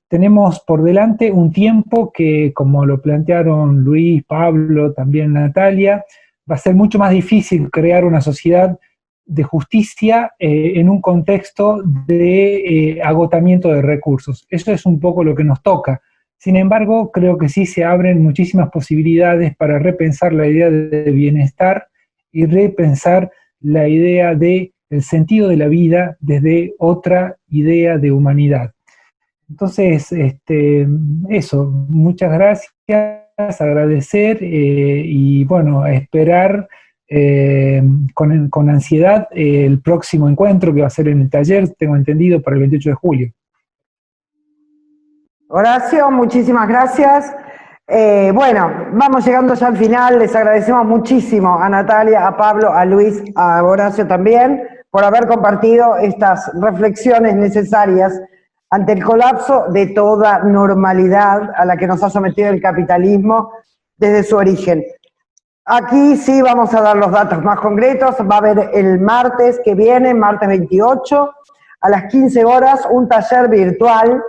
Tenemos por delante un tiempo que, como lo plantearon Luis, Pablo, también Natalia, va a ser mucho más difícil crear una sociedad de justicia en un contexto de agotamiento de recursos. Eso es un poco lo que nos toca. Sin embargo, creo que sí se abren muchísimas posibilidades para repensar la idea de bienestar y repensar la idea del sentido de la vida desde otra idea de humanidad. Entonces, eso, muchas gracias, agradecer y bueno, esperar con ansiedad el próximo encuentro que va a ser en el taller, tengo entendido, para el 28 de julio. Horacio, muchísimas gracias. Bueno, vamos llegando ya al final. Les agradecemos muchísimo a Natalia, a Pablo, a Luis, a Horacio también, por haber compartido estas reflexiones necesarias ante el colapso de toda normalidad a la que nos ha sometido el capitalismo desde su origen. Aquí sí vamos a dar los datos más concretos. Va a haber el martes que viene, martes 28, a las 15 horas, un taller virtual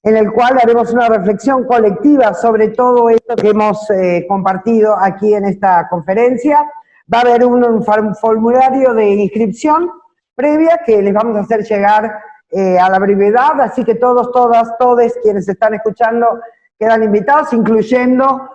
en el cual haremos una reflexión colectiva sobre todo esto que hemos compartido aquí en esta conferencia. Va a haber un formulario de inscripción previa que les vamos a hacer llegar a la brevedad, así que todos, todas, todes quienes están escuchando quedan invitados, incluyendo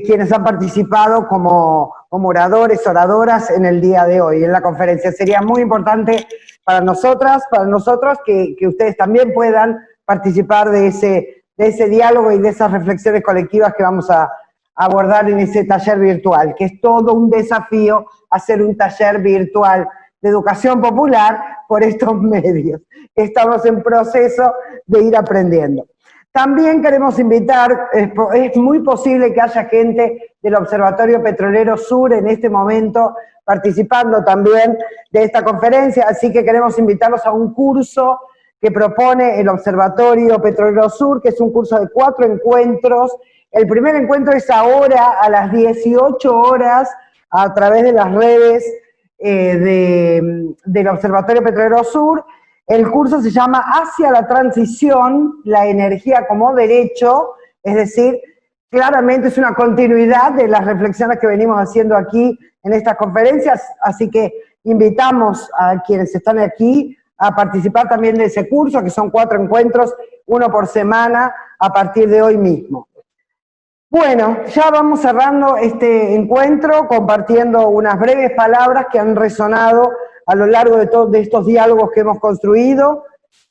quienes han participado como oradores, oradoras en el día de hoy, en la conferencia. Sería muy importante para nosotras, para nosotros, que ustedes también puedan participar de ese diálogo y de esas reflexiones colectivas que vamos a abordar en ese taller virtual, que es todo un desafío hacer un taller virtual de educación popular por estos medios. Estamos en proceso de ir aprendiendo. También queremos invitar, es muy posible que haya gente del Observatorio Petrolero Sur en este momento participando también de esta conferencia, así que queremos invitarlos a un curso que propone el Observatorio Petrolero Sur, que es un curso de 4 encuentros. El primer encuentro es ahora a las 18 horas a través de las redes de del Observatorio Petrolero Sur. El curso se llama Hacia la transición, la energía como derecho, es decir, claramente es una continuidad de las reflexiones que venimos haciendo aquí en estas conferencias, así que invitamos a quienes están aquí a participar también de ese curso, que son 4 encuentros, 1 por semana, a partir de hoy mismo. Bueno, ya vamos cerrando este encuentro, compartiendo unas breves palabras que han resonado a lo largo de estos diálogos que hemos construido.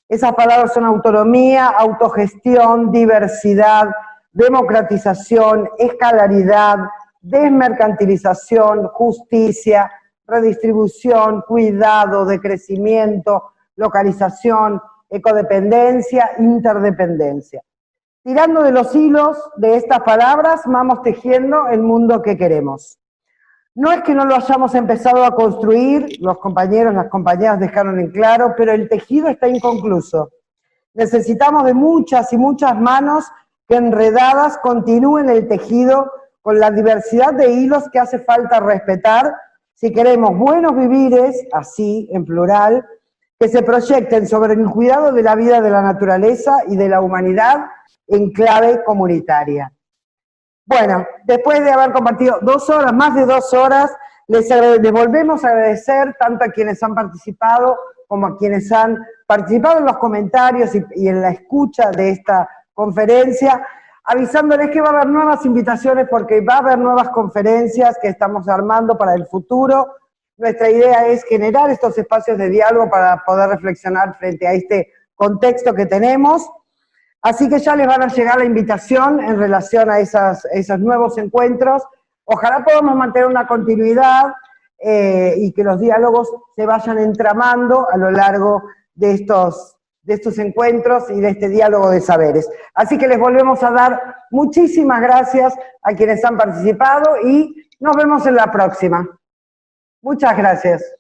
Esas palabras son autonomía, autogestión, diversidad, democratización, escalaridad, desmercantilización, justicia, redistribución, cuidado, decrecimiento, localización, ecodependencia, interdependencia. Tirando de los hilos de estas palabras, vamos tejiendo el mundo que queremos. No es que no lo hayamos empezado a construir, los compañeros, las compañeras dejaron en claro, pero el tejido está inconcluso. Necesitamos de muchas y muchas manos que enredadas continúen el tejido con la diversidad de hilos que hace falta respetar si queremos buenos vivires, así, en plural, que se proyecten sobre el cuidado de la vida de la naturaleza y de la humanidad en clave comunitaria. Bueno, después de haber compartido 2 horas, más de 2 horas, les volvemos a agradecer tanto a quienes han participado como a quienes han participado en los comentarios y en la escucha de esta conferencia, avisándoles que va a haber nuevas invitaciones porque va a haber nuevas conferencias que estamos armando para el futuro. Nuestra idea es generar estos espacios de diálogo para poder reflexionar frente a este contexto que tenemos. Así que ya les van a llegar la invitación en relación a esos nuevos encuentros. Ojalá podamos mantener una continuidad y que los diálogos se vayan entramando a lo largo de estos encuentros y de este diálogo de saberes. Así que les volvemos a dar muchísimas gracias a quienes han participado y nos vemos en la próxima. Muchas gracias.